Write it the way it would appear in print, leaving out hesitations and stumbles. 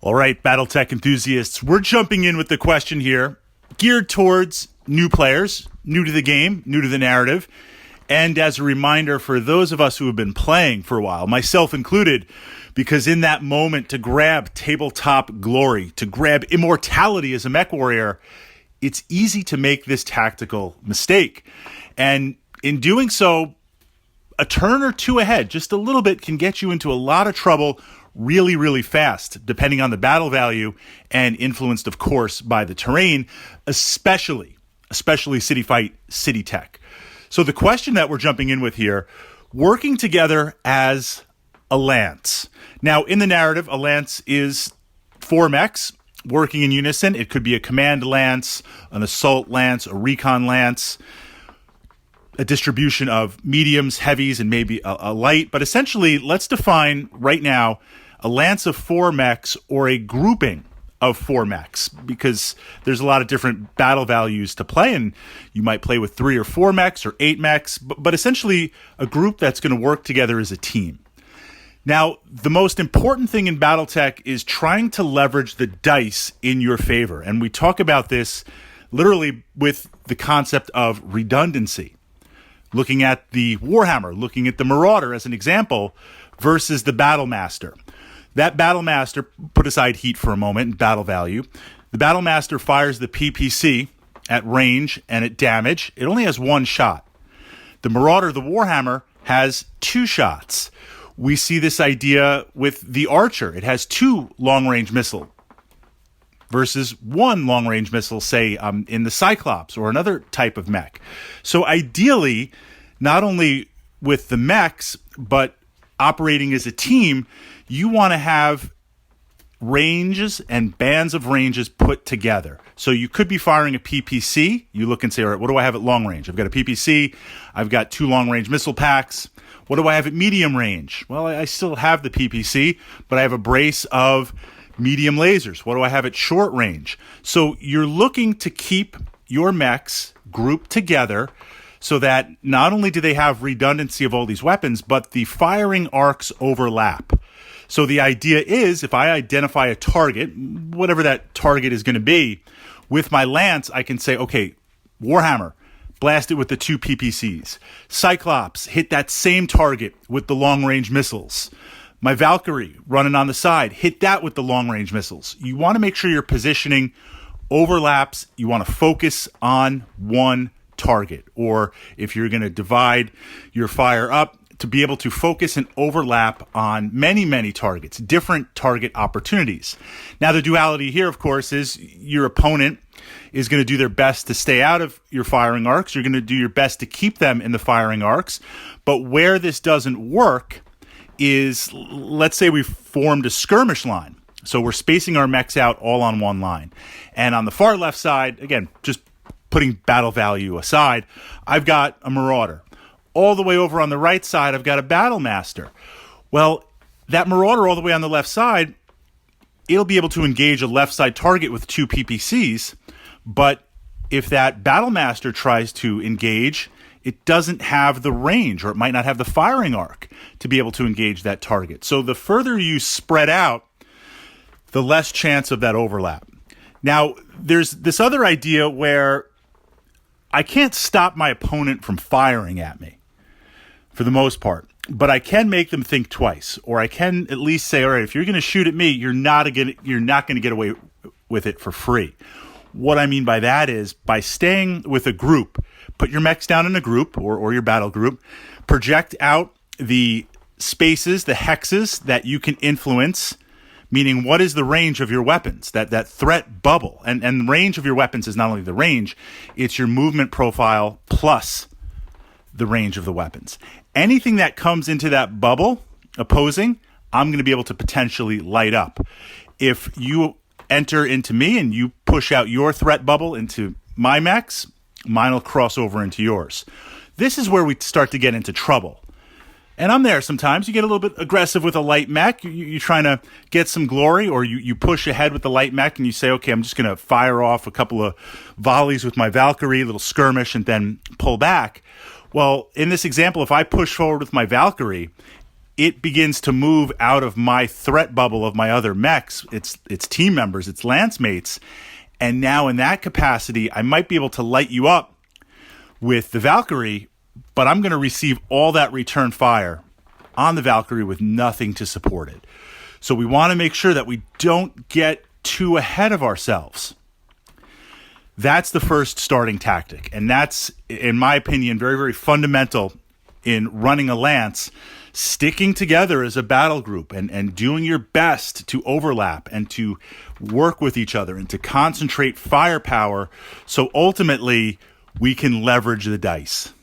All right, Battletech enthusiasts, we're jumping in with the question here, geared towards new players, new to the game, new to the narrative. And as a reminder for those of us who have been playing for a while, myself included, because in that moment to grab tabletop glory, to grab immortality as a mech warrior, it's easy to make this tactical mistake. And in doing so, a turn or two ahead, just a little bit, can get you into a lot of trouble really, really fast, depending on the battle value and influenced, of course, by the terrain, especially City Fight, City Tech. So the question that we're jumping in with here, working together as a lance. Now, in the narrative, a lance is 4 mechs working in unison. It could be a command lance, an assault lance, a recon lance, a distribution of mediums, heavies, and maybe a light. But essentially, let's define right now a lance of 4 mechs or a grouping of 4 mechs, because there's a lot of different battle values to play, and you might play with 3 or 4 mechs or 8 mechs, but essentially a group that's going to work together as a team. Now, the most important thing in Battletech is trying to leverage the dice in your favor, and we talk about this literally with the concept of redundancy. Looking at the Warhammer, looking at the Marauder as an example, versus the Battlemaster. That Battlemaster, put aside heat for a moment and battle value, the Battlemaster fires the PPC at range and at damage. It only has 1 shot. The Marauder, the Warhammer, has 2 shots. We see this idea with the Archer. It has 2 long-range missiles versus 1 long-range missile, say, in the Cyclops or another type of mech. So ideally, not only with the mechs, but operating as a team, you want to have ranges and bands of ranges put together. So you could be firing a PPC. You look and say, all right, what do I have at long range? I've got a PPC. I've got 2 long-range missile packs. What do I have at medium range? Well, I still have the PPC, but I have a brace of medium lasers. What do I have at short range? So you're looking to keep your mechs grouped together so that not only do they have redundancy of all these weapons, but the firing arcs overlap. So the idea is, if I identify a target, whatever that target is going to be, with my lance, I can say, okay, Warhammer, blast it with the 2 PPCs. Cyclops, hit that same target with the long-range missiles. My Valkyrie, running on the side, hit that with the long-range missiles. You want to make sure your positioning overlaps. You want to focus on one target. Or if you're going to divide your fire up, to be able to focus and overlap on many, many targets, different target opportunities. Now, the duality here, of course, is your opponent is going to do their best to stay out of your firing arcs. You're going to do your best to keep them in the firing arcs. But where this doesn't work is, let's say we've formed a skirmish line. So we're spacing our mechs out all on one line. And on the far left side, again, just putting battle value aside, I've got a Marauder. All the way over on the right side, I've got a Battlemaster. Well, that Marauder all the way on the left side, it'll be able to engage a left side target with 2 PPCs, but if that Battlemaster tries to engage, it doesn't have the range, or it might not have the firing arc to be able to engage that target. So the further you spread out, the less chance of that overlap. Now, there's this other idea where I can't stop my opponent from firing at me, for the most part, but I can make them think twice, or I can at least say, all right, if you're going to shoot at me, you're not going to get away with it for free. What I mean by that is, by staying with a group, put your mechs down in a group or your battle group, project out the spaces, the hexes that you can influence, meaning what is the range of your weapons, that threat bubble. And the range of your weapons is not only the range, it's your movement profile plus the range of the weapons. Anything that comes into that bubble opposing, I'm going to be able to potentially light up. If you enter into me and you push out your threat bubble into my mechs, mine will cross over into yours. This is where we start to get into trouble. And I'm there sometimes. You get a little bit aggressive with a light mech. You're trying to get some glory, or you push ahead with the light mech and you say, okay, I'm just going to fire off a couple of volleys with my Valkyrie, a little skirmish, and then pull back. Well, in this example, if I push forward with my Valkyrie, it begins to move out of my threat bubble of my other mechs, its team members, its lance mates. And now in that capacity, I might be able to light you up with the Valkyrie, but I'm going to receive all that return fire on the Valkyrie with nothing to support it. So we want to make sure that we don't get too ahead of ourselves. That's the first starting tactic. And that's, in my opinion, very, very fundamental in running a lance, sticking together as a battle group and doing your best to overlap and to work with each other and to concentrate firepower so ultimately we can leverage the dice.